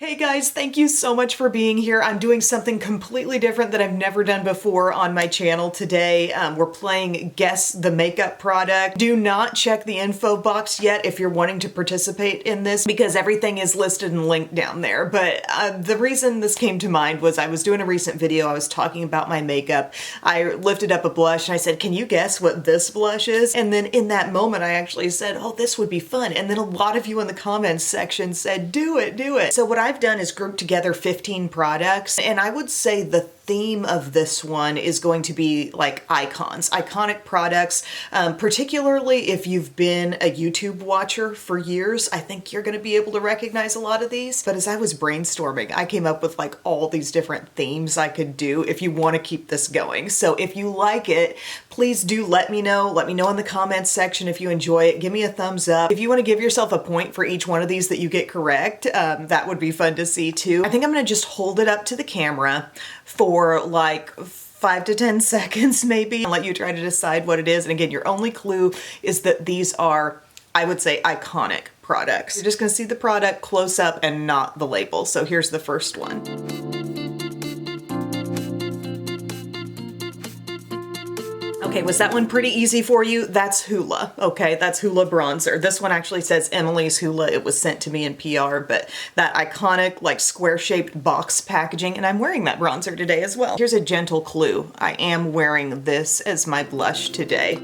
Hey guys, thank you so much for being here. I'm doing something completely different that I've never done before on my channel today. We're playing Guess the Makeup Product. Do not check the info box yet if you're wanting to participate in this because everything is listed and linked down there. But the reason this came to mind was I was doing a recent video. I was talking about my makeup. I lifted up a blush and I said, can you guess what this blush is? And then in that moment, I actually said, oh, this would be fun. And then a lot of you in the comments section said, do it, do it. So what I've done is grouped together 15 products, and I would say the theme of this one is going to be like icons, iconic products, particularly if you've been a YouTube watcher for years. I think you're going to be able to recognize a lot of these. But as I was brainstorming, I came up with like all these different themes I could do if you want to keep this going. So if you like it, please do let me know. Let me know in the comments section if you enjoy it. Give me a thumbs up. If you want to give yourself a point for each one of these that you get correct, that would be fun to see too. I think I'm going to just hold it up to the camera for like 5 to 10 seconds maybe and let you try to decide what it is. And again, your only clue is that these are, I would say, iconic products. You're just going to see the product close up and not the label. So here's the first one. Okay, was that one pretty easy for you? That's Hoola, okay? That's Hoola bronzer. This one actually says Emily's Hoola. It was sent to me in PR, but that iconic, like square-shaped box packaging, and I'm wearing that bronzer today as well. Here's a gentle clue. I am wearing this as my blush today.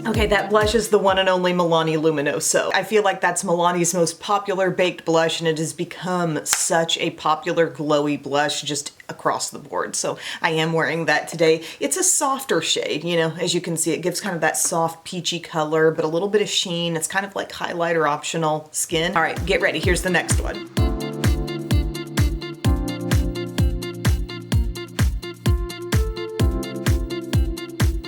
Okay, that blush is the one and only Milani Luminoso. I feel like that's Milani's most popular baked blush, and it has become such a popular glowy blush just across the board. So I am wearing that today. It's a softer shade, you know, as you can see, it gives kind of that soft peachy color, but a little bit of sheen. It's kind of like highlighter optional skin. All right, get ready. Here's the next one.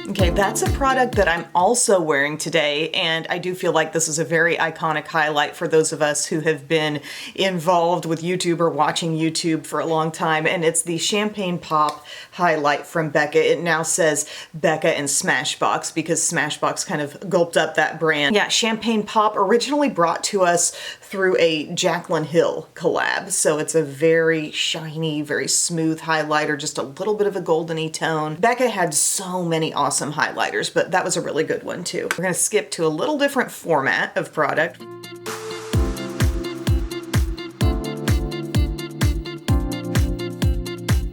Okay, that's a product that I'm also wearing today, and I do feel like this is a very iconic highlight for those of us who have been involved with YouTube or watching YouTube for a long time, and it's the Champagne Pop highlight from Becca. It now says Becca and Smashbox because Smashbox kind of gulped up that brand. Yeah, Champagne Pop originally brought to us through a Jaclyn Hill collab, so it's a very shiny, very smooth highlighter, just a little bit of a goldeny tone. Becca had so many awesome highlighters, but that was a really good one too. We're gonna skip to a little different format of product.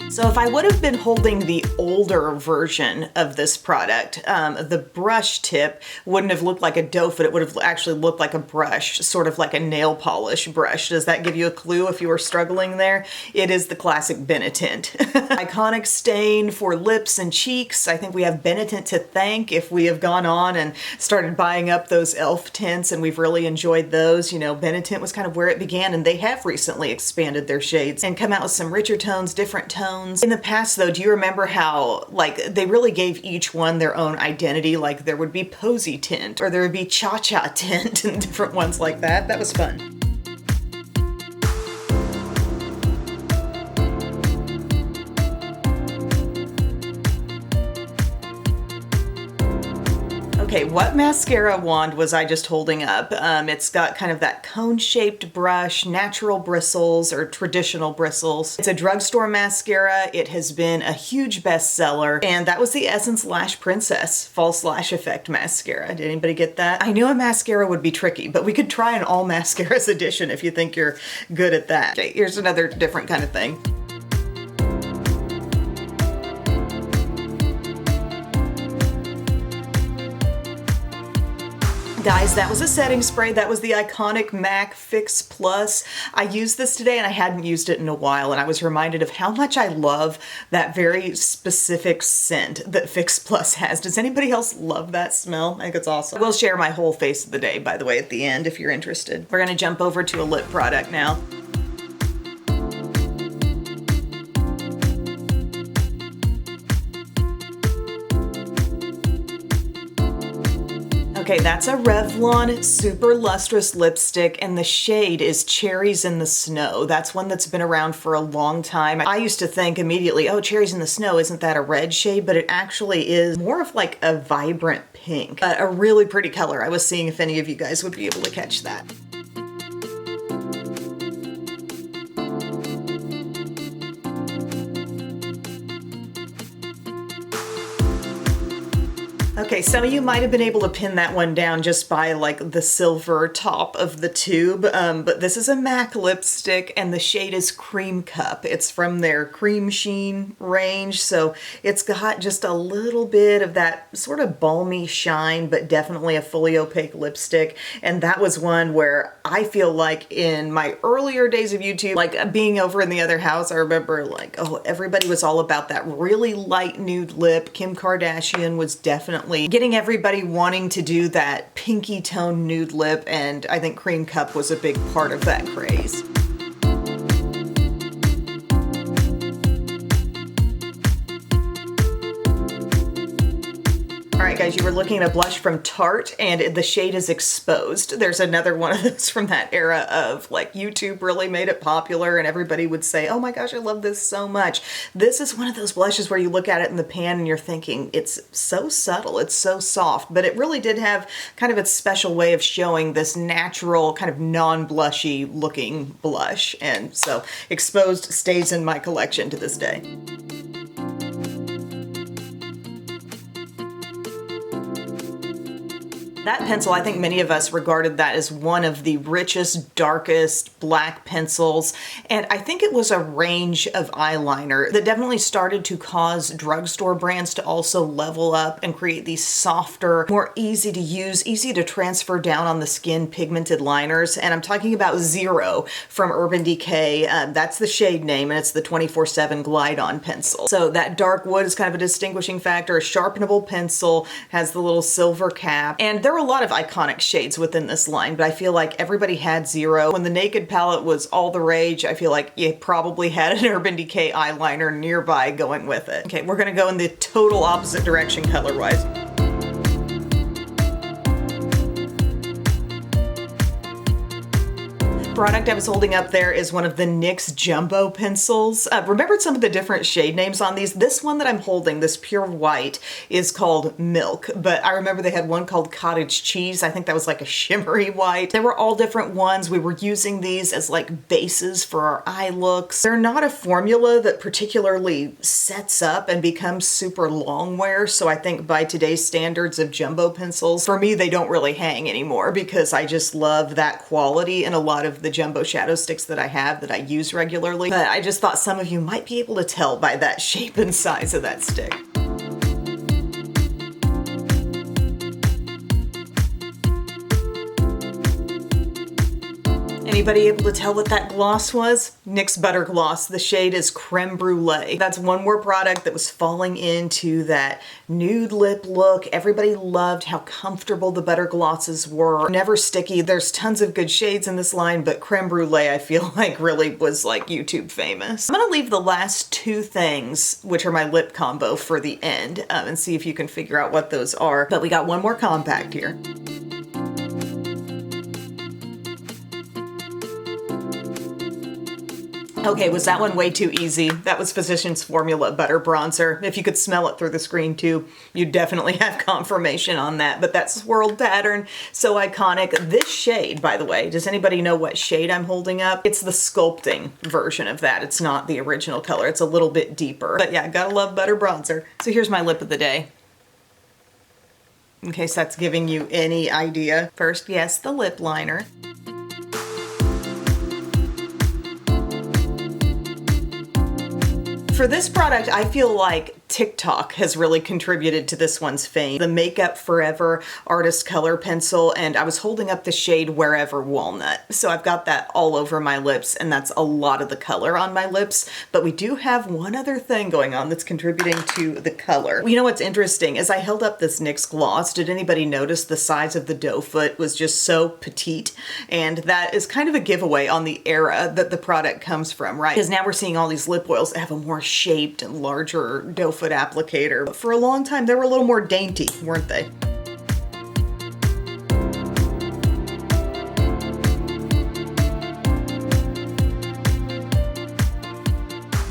So if I would have been holding the older version of this product, the brush tip wouldn't have looked like a doe foot, it would have actually looked like a brush, sort of like a nail polish brush. Does that give you a clue if you were struggling there? It is the classic Benetint. Iconic stain for lips and cheeks. I think we have Benetint to thank if we have gone on and started buying up those e.l.f. tints, and we've really enjoyed those. You know, Benetint was kind of where it began, and they have recently expanded their shades and come out with some richer tones, different tones. In the past though, do you remember how like they really gave each one their own identity? Like there would be Posy tint or there would be Cha-Cha tint and different ones like that. That was fun. Okay, what mascara wand was I just holding up? It's got kind of that cone-shaped brush, natural bristles or traditional bristles. It's a drugstore mascara. It has been a huge bestseller, and that was the Essence Lash Princess False Lash Effect mascara. Did anybody get that? I knew a mascara would be tricky, but we could try an all mascaras edition if you think you're good at that. Okay, here's another different kind of thing. Guys, that was a setting spray. That was the iconic MAC Fix Plus. I used this today and I hadn't used it in a while, and I was reminded of how much I love that very specific scent that Fix Plus has. Does anybody else love that smell? I think it's awesome. We'll share my whole face of the day, by the way, at the end if you're interested. We're gonna jump over to a lip product now. Okay, that's a Revlon Super Lustrous lipstick, and the shade is Cherries in the Snow. That's one that's been around for a long time. I used to think immediately, oh, Cherries in the Snow, isn't that a red shade? But it actually is more of like a vibrant pink, but a really pretty color. I was seeing if any of you guys would be able to catch that. Okay, some of you might have been able to pin that one down just by like the silver top of the tube, but this is a MAC lipstick and the shade is Cream Cup. It's from their Cream Sheen range, so it's got just a little bit of that sort of balmy shine, but definitely a fully opaque lipstick. And that was one where I feel like in my earlier days of YouTube, like being over in the other house, I remember like, oh, everybody was all about that really light nude lip. Kim Kardashian was definitely getting everybody wanting to do that pinky tone nude lip, and I think Cream Cup was a big part of that craze. Alright guys, you were looking at a blush from Tarte and the shade is Exposed. There's another one of those from that era of like YouTube really made it popular and everybody would say, oh my gosh, I love this so much. This is one of those blushes where you look at it in the pan and you're thinking, it's so subtle, it's so soft, but it really did have kind of its special way of showing this natural kind of non-blushy looking blush. And so Exposed stays in my collection to this day. That pencil, I think many of us regarded that as one of the richest, darkest black pencils. And I think it was a range of eyeliner that definitely started to cause drugstore brands to also level up and create these softer, more easy to use, easy to transfer down on the skin pigmented liners. And I'm talking about Zero from Urban Decay. That's the shade name, and it's the 24/7 Glide On pencil. So that dark wood is kind of a distinguishing factor. A sharpenable pencil, has the little silver cap, and there were a lot of iconic shades within this line, but I feel like everybody had Zero. When the Naked palette was all the rage, I feel like you probably had an Urban Decay eyeliner nearby going with it. Okay, we're gonna go in the total opposite direction color-wise. Product I was holding up there is one of the NYX Jumbo pencils. Remembered some of the different shade names on these. This one that I'm holding, this pure white, is called Milk, but I remember they had one called Cottage Cheese. I think that was like a shimmery white. They were all different ones. We were using these as like bases for our eye looks. They're not a formula that particularly sets up and becomes super long wear, so I think by today's standards of jumbo pencils, for me they don't really hang anymore because I just love that quality in a lot of the jumbo shadow sticks that I have that I use regularly. But I just thought some of you might be able to tell by that shape and size of that stick. Anybody able to tell what that gloss was? NYX Butter Gloss. The shade is Creme Brulee. That's one more product that was falling into that nude lip look. Everybody loved how comfortable the butter glosses were. Never sticky. There's tons of good shades in this line, but Creme Brulee I feel like really was like YouTube famous. I'm gonna leave the last two things, which are my lip combo, for the end and see if you can figure out what those are. But we got one more compact here. Okay, was that one way too easy? That was Physicians Formula Butter Bronzer. If you could smell it through the screen too, you definitely have confirmation on that, but that swirled pattern, so iconic. This shade, by the way, does anybody know what shade I'm holding up? It's the sculpting version of that. It's not the original color. It's a little bit deeper. But yeah, gotta love butter bronzer. So here's my lip of the day, in case that's giving you any idea. First, yes, the lip liner. For this product, I feel like TikTok has really contributed to this one's fame. The Makeup Forever Artist Color Pencil, and I was holding up the shade Wherever Walnut. So I've got that all over my lips, and that's a lot of the color on my lips. But we do have one other thing going on that's contributing to the color. You know what's interesting? As I held up this NYX gloss, did anybody notice the size of the doe foot was just so petite? And that is kind of a giveaway on the era that the product comes from, right? Because now we're seeing all these lip oils that have a more shaped and larger doe foot applicator. But for a long time, they were a little more dainty, weren't they?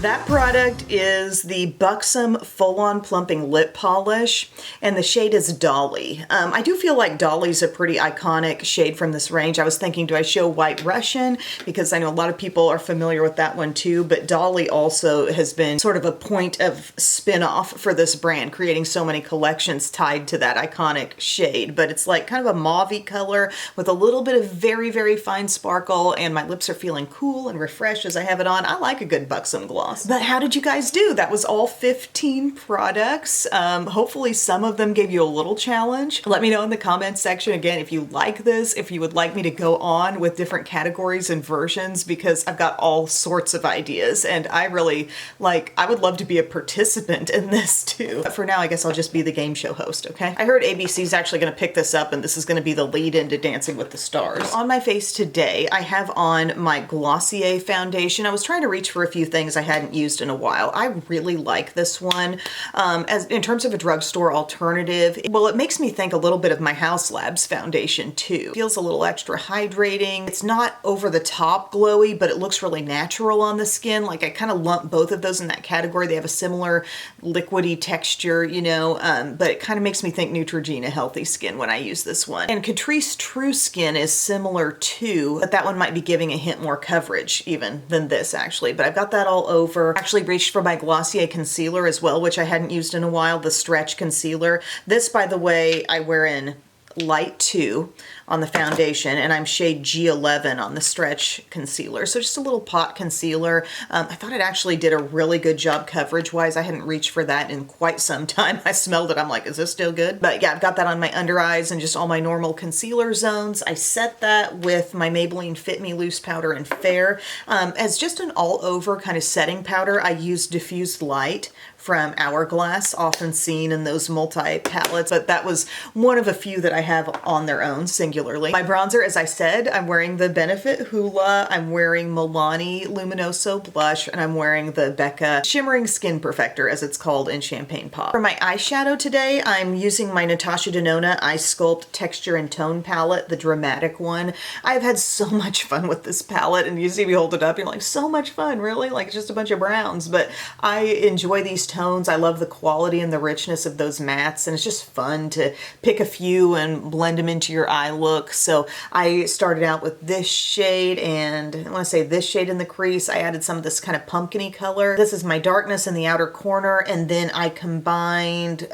That product is the Buxom Full-On Plumping Lip Polish, and the shade is Dolly. I do feel like Dolly's a pretty iconic shade from this range. I was thinking, do I show White Russian? Because I know a lot of people are familiar with that one too, but Dolly also has been sort of a point of spin-off for this brand, creating so many collections tied to that iconic shade. But it's like kind of a mauve-y color with a little bit of very, very fine sparkle, and my lips are feeling cool and refreshed as I have it on. I like a good Buxom gloss. But how did you guys do? That was all 15 products. Hopefully some of them gave you a little challenge. Let me know in the comments section again if you like this, if you would like me to go on with different categories and versions, because I've got all sorts of ideas and I would love to be a participant in this too. But for now, I guess I'll just be the game show host, okay? I heard ABC's actually gonna pick this up and this is gonna be the lead into Dancing with the Stars. On my face today, I have on my Glossier foundation. I was trying to reach for a few things I hadn't used in a while. I really like this one. As in terms of a drugstore alternative, well, it makes me think a little bit of my House Labs foundation too. Feels a little extra hydrating. It's not over the top glowy, but it looks really natural on the skin. Like I kind of lump both of those in that category. They have a similar liquidy texture, you know, but it kind of makes me think Neutrogena Healthy Skin when I use this one. And Catrice True Skin is similar too, but that one might be giving a hint more coverage even than this actually. But I've got that all over. Actually reached for my Glossier concealer as well, which I hadn't used in a while, the Stretch Concealer. This, by the way, I wear in Light 2 on the foundation, and I'm shade G11 on the Stretch Concealer. So just a little pot concealer. I thought it actually did a really good job coverage-wise. I hadn't reached for that in quite some time. I smelled it. I'm like, is this still good? But yeah, I've got that on my under eyes and just all my normal concealer zones. I set that with my Maybelline Fit Me Loose Powder in Fair. As just an all-over kind of setting powder, I use Diffused Light from Hourglass, often seen in those multi-palettes, but that was one of a few that I have on their own singularly. My bronzer, as I said, I'm wearing the Benefit Hoola, I'm wearing Milani Luminoso Blush, and I'm wearing the Becca Shimmering Skin Perfector, as it's called in Champagne Pop. For my eyeshadow today, I'm using my Natasha Denona Eye Sculpt Texture and Tone palette, the dramatic one. I've had so much fun with this palette, and you see me hold it up, you're like, so much fun, really? Like, it's just a bunch of browns, but I enjoy these tones. I love the quality and the richness of those mattes, and it's just fun to pick a few and blend them into your eye look. So I started out with this shade, and I want to say this shade in the crease. I added some of this kind of pumpkin-y color. This is my darkness in the outer corner, and then I combined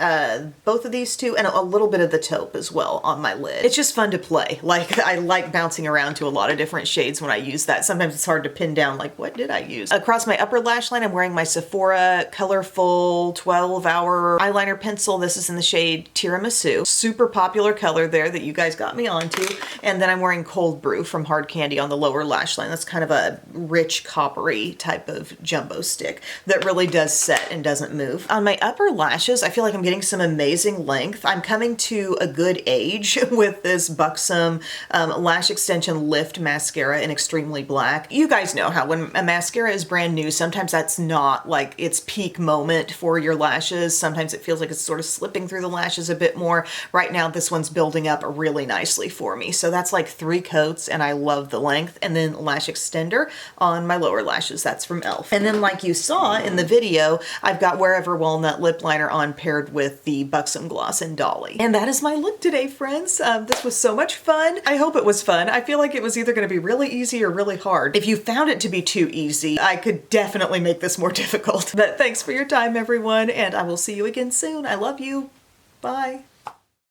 both of these two and a little bit of the taupe as well on my lid. It's just fun to play. Like, I like bouncing around to a lot of different shades when I use that. Sometimes it's hard to pin down, like, what did I use? Across my upper lash line, I'm wearing my Sephora Colorful 12-hour eyeliner pencil. This is in the shade Tiramisu. Super popular color there that you guys got me onto. And then I'm wearing Cold Brew from Hard Candy on the lower lash line. That's kind of a rich coppery type of jumbo stick that really does set and doesn't move. On my upper lashes, I feel like I'm getting some amazing length. I'm coming to a good age with this Buxom Lash Extension Lift Mascara in Extremely Black. You guys know how when a mascara is brand new, sometimes that's not like its peak moment for your lashes. Sometimes it feels like it's sort of slipping through the lashes a bit more. Right now, this one's building up really nicely for me. So that's like 3 coats, and I love the length. And then lash extender on my lower lashes. That's from e.l.f. And then, like you saw in the video, I've got Wherever Walnut lip liner on paired with the Buxom gloss in Dolly. And that is my look today, friends. This was so much fun. I hope it was fun. I feel like it was either going to be really easy or really hard. If you found it to be too easy, I could definitely make this more difficult. But thanks for your time, everyone, and I will see you again soon. I love you. Bye.